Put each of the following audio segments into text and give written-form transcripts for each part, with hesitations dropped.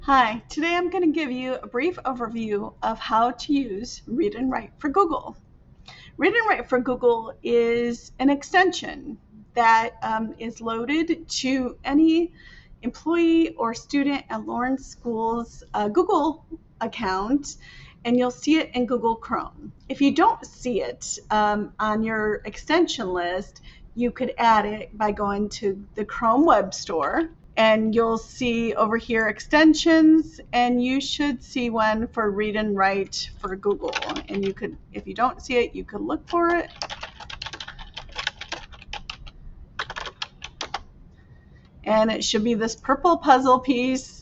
Hi, today I'm going to give you a brief overview of how to use Read and Write for Google. Read and Write for Google is an extension that is loaded to any employee or student at Lawrence School's Google account, and you'll see it in Google Chrome. If you don't see it on your extension list, you could add it by going to the Chrome Web Store, and you'll see over here extensions, and you should see one for Read and Write for Google. And you could, if you don't see it, you could look for it. And it should be this purple puzzle piece.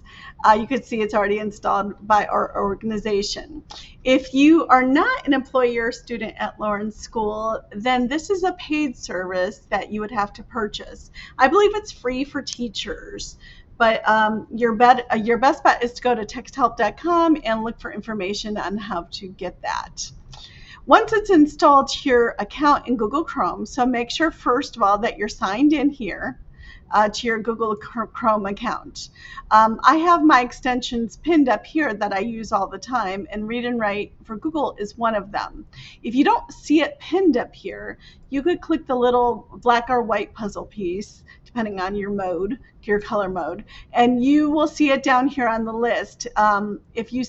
You can see it's already installed by our organization. If you are not an employee or student at Lawrence School, then this is a paid service that you would have to purchase. I believe it's free for teachers, but your best bet is to go to texthelp.com and look for information on how to get that. Once it's installed to your account in Google Chrome, so make sure first of all that you're signed in here to your Google Chrome account. I have my extensions pinned up here that I use all the time, and Read and Write for Google is one of them. If you don't see it pinned up here, you could click the little black or white puzzle piece, depending on your mode, your color mode, and you will see it down here on the list. If you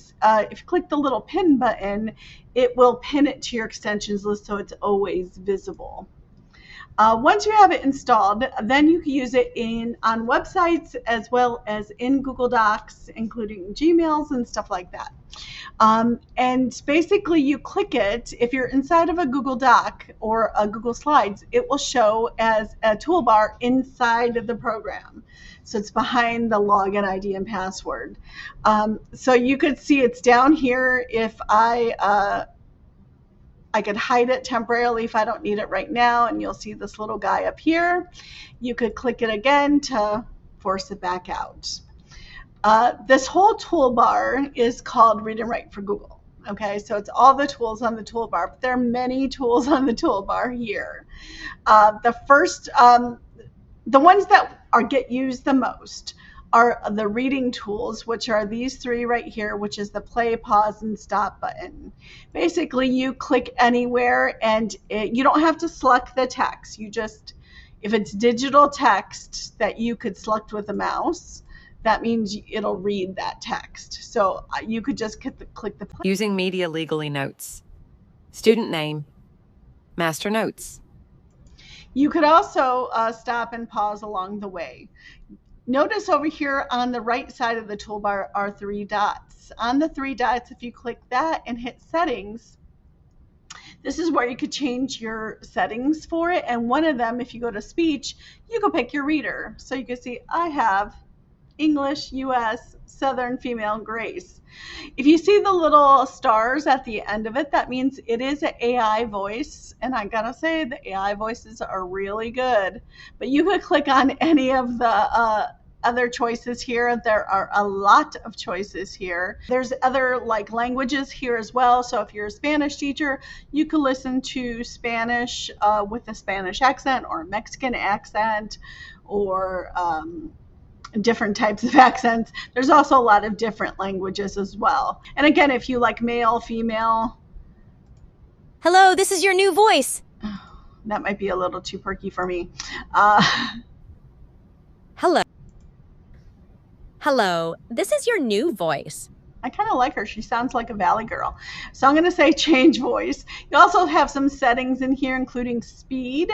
click the little pin button, it will pin it to your extensions list so it's always visible. Once you have it installed, then you can use it on websites as well as in Google Docs, including Gmails and stuff like that. And basically you click it. If you're inside of a Google Doc or a Google Slides, it will show as a toolbar inside of the program. So it's behind the login ID and password. So you could see it's down here. If I could hide it temporarily if I don't need it right now, and you'll see this little guy up here. You could click it again to force it back out. This whole toolbar is called Read and Write for Google. Okay, so it's all the tools on the toolbar, but there are many tools on the toolbar here. The ones that get used the most are the reading tools, which are these three right here, which is the play, pause, and stop button. Basically, you click anywhere, and you don't have to select the text. You just, if it's digital text that you could select with a mouse, that means it'll read that text. So you could just click the play. Using media legally notes. Student name. Master notes. You could also stop and pause along the way. Notice over here on the right side of the toolbar are three dots. On the three dots, if you click that and hit settings, this is where you could change your settings for it. And one of them, if you go to speech, you can pick your reader. So you can see I have English, US, Southern Female, Grace. If you see the little stars at the end of it, that means it is an AI voice. And I gotta say, the AI voices are really good. But you could click on any of the other choices here. There are a lot of choices here. There's other languages here as well. So if you're a Spanish teacher, you can listen to Spanish with a Spanish accent or a Mexican accent, or different types of accents. There's also a lot of different languages as well. And again, if you like male, female. Hello, this is your new voice. That might be a little too perky for me. Hello, this is your new voice. I kind of like her. She sounds like a Valley girl. So I'm going to say change voice. You also have some settings in here, including speed.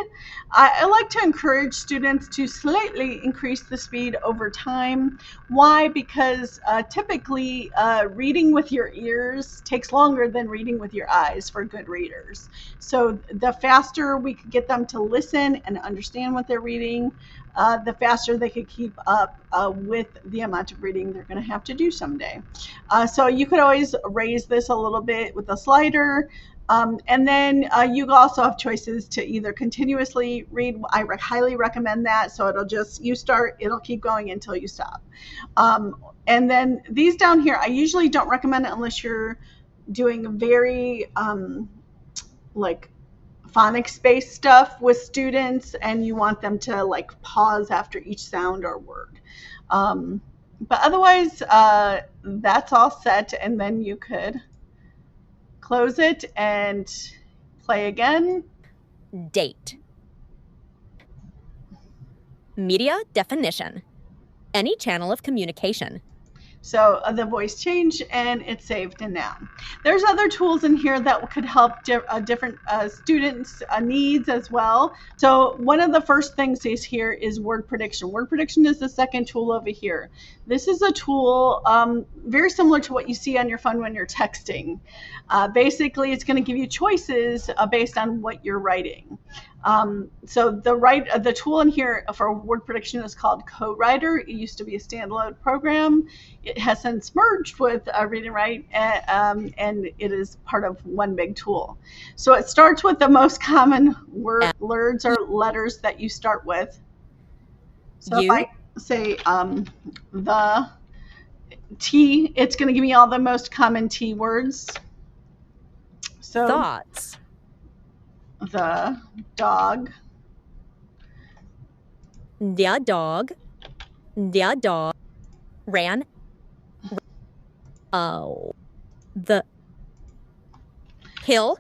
I like to encourage students to slightly increase the speed over time. Why? Because typically reading with your ears takes longer than reading with your eyes for good readers. So the faster we could get them to listen and understand what they're reading, the faster they could keep up with the amount of reading they're going to have to do someday. So you could always raise this a little bit with a slider. And then you also have choices to either continuously read. I highly recommend that. So it'll just, you start, it'll keep going until you stop. And then these down here, I usually don't recommend it unless you're doing very phonics-based stuff with students and you want them to pause after each sound or word. But otherwise, that's all set, and then you could close it and play again. Date. Media definition. Any channel of communication. So the voice changed and it's saved in now. There's other tools in here that could help different students' needs as well. So one of the first things is here is word prediction. Word prediction is the second tool over here. This is a tool very similar to what you see on your phone when you're texting. Basically, it's going to give you choices based on what you're writing. So the tool in here for word prediction is called CodeWriter. It used to be a standalone program. It has since merged with Read and Write, and it is part of one big tool. So it starts with the most common words or letters that you start with. So if I say the T, it's going to give me all the most common T words. So thoughts. The dog. Der dog. Der dog ran. Oh. The hill.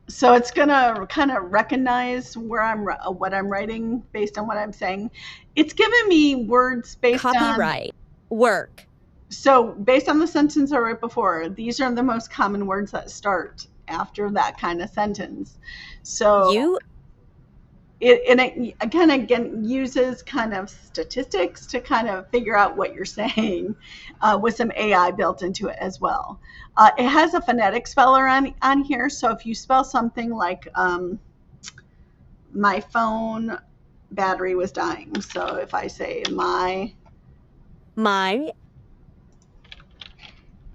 So it's gonna kind of recognize what I'm writing based on what I'm saying. It's giving me words based on copyright. Work. So based on the sentence I wrote before, these are the most common words that start after that kind of sentence. So it again uses kind of statistics to kind of figure out what you're saying with some AI built into it as well. It has a phonetic speller on here. So if you spell something like my phone battery was dying. So if I say my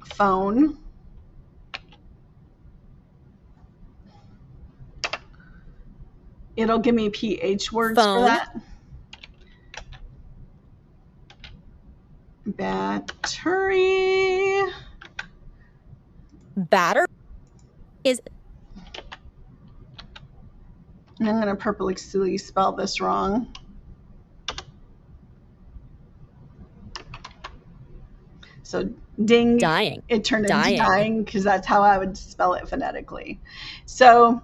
phone it'll give me PH words for that. Battery. Batter is. I'm going to purposely spell this wrong. So ding. Dying. It turned into dying because that's how I would spell it phonetically. So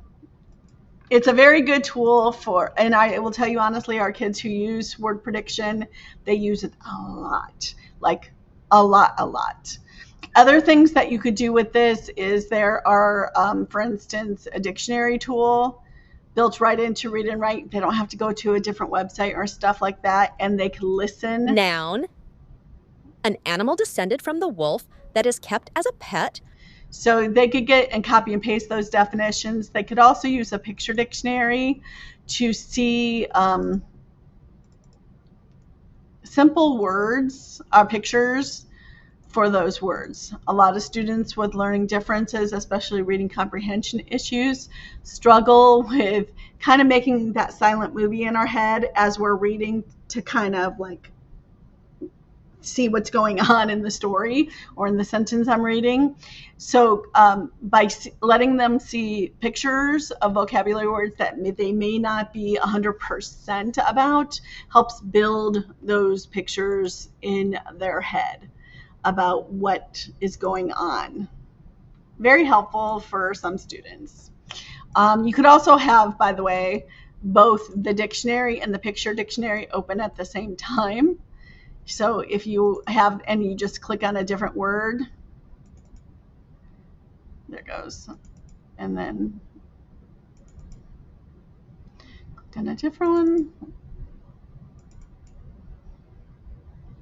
it's a very good tool for, and I will tell you honestly, our kids who use word prediction, they use it a lot, like a lot. Other things that you could do with this is there are, for instance, a dictionary tool built right into Read and Write. They don't have to go to a different website or stuff like that, and they can listen. Noun. An animal descended from the wolf that is kept as a pet. So they could get and copy and paste those definitions. They could also use a picture dictionary to see simple words or pictures for those words. A lot of students with learning differences, especially reading comprehension issues, struggle with kind of making that silent movie in our head as we're reading to kind of like see what's going on in the story or in the sentence I'm reading. So by letting them see pictures of vocabulary words that they may not be 100% about helps build those pictures in their head about what is going on. Very helpful for some students. You could also have, by the way, both the dictionary and the picture dictionary open at the same time. So if you have, and you just click on a different word, there it goes. And then click on a different one.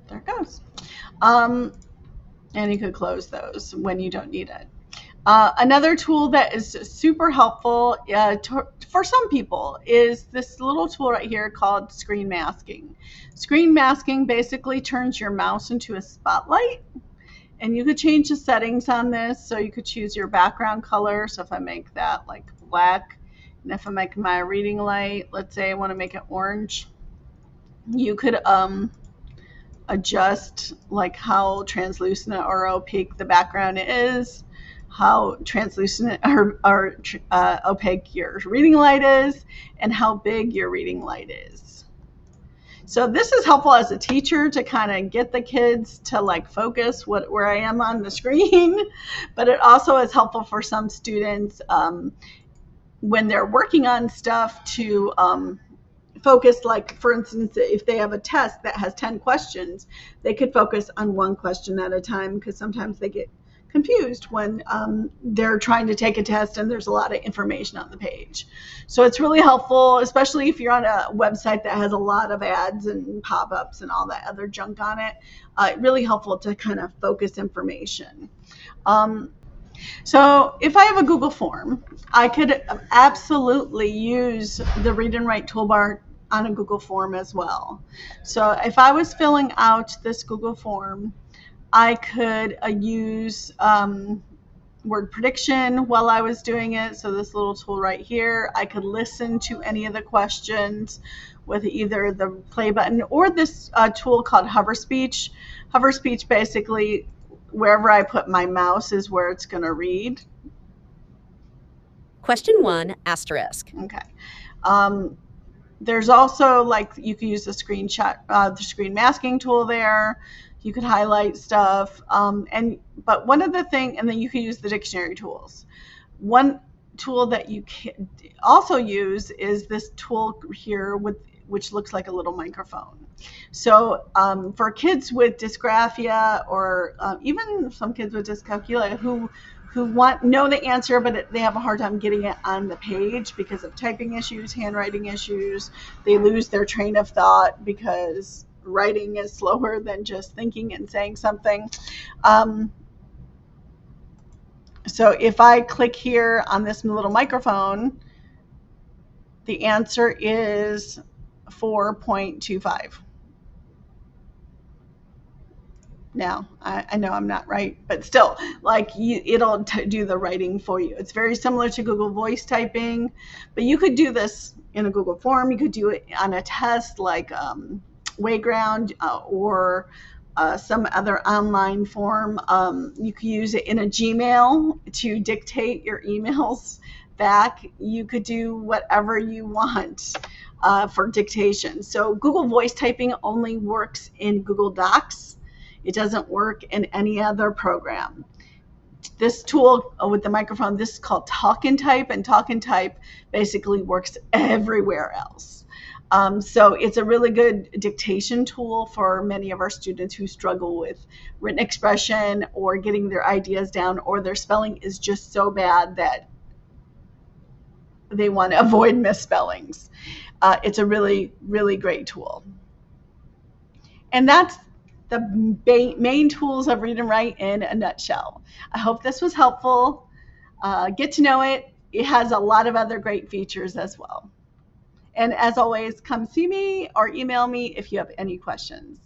There it goes. And you could close those when you don't need it. Another tool that is super helpful for some people is this little tool right here called screen masking. Screen masking basically turns your mouse into a spotlight, and you could change the settings on this. So you could choose your background color. So if I make that like black, and if I make my reading light, let's say I want to make it orange, you could adjust like how translucent or opaque the background is, how translucent or opaque your reading light is, and how big your reading light is. So this is helpful as a teacher to kind of get the kids to like focus where I am on the screen, but it also is helpful for some students when they're working on stuff to focus. Like, for instance, if they have a test that has 10 questions, they could focus on one question at a time, because sometimes they get confused when they're trying to take a test and there's a lot of information on the page. So it's really helpful, especially if you're on a website that has a lot of ads and pop-ups and all that other junk on it. Really helpful to kind of focus information. So if I have a Google form, I could absolutely use the read and write toolbar on a Google form as well. So if I was filling out this Google form, I could use word prediction while I was doing it. So this little tool right here, I could listen to any of the questions with either the play button or this tool called hover speech. Hover speech, basically, wherever I put my mouse is where it's going to read. Question 1, asterisk. Okay. There's also, like, you can use the the screen masking tool there. You could highlight stuff. But one of the things, and then you can use the dictionary tools. One tool that you can also use is this tool here which looks like a little microphone. So for kids with dysgraphia, or even some kids with dyscalculia who know the answer, but they have a hard time getting it on the page because of typing issues, handwriting issues. They lose their train of thought because writing is slower than just thinking and saying something. So if I click here on this little microphone, the answer is 4.25. Now, I know I'm not right, but still, like, it'll do the writing for you. It's very similar to Google Voice typing, but you could do this in a Google form. You could do it on a test like Wayground or some other online form. You could use it in a Gmail to dictate your emails back. You could do whatever you want for dictation. So Google Voice typing only works in Google Docs. It doesn't work in any other program. This tool with the microphone, this is called Talk and Type, and Talk and Type basically works everywhere else. So it's a really good dictation tool for many of our students who struggle with written expression or getting their ideas down, or their spelling is just so bad that they want to avoid misspellings. It's a really, really great tool. And that's the main tools of read and write in a nutshell. I hope this was helpful. Get to know it. It has a lot of other great features as well. And as always, come see me or email me if you have any questions.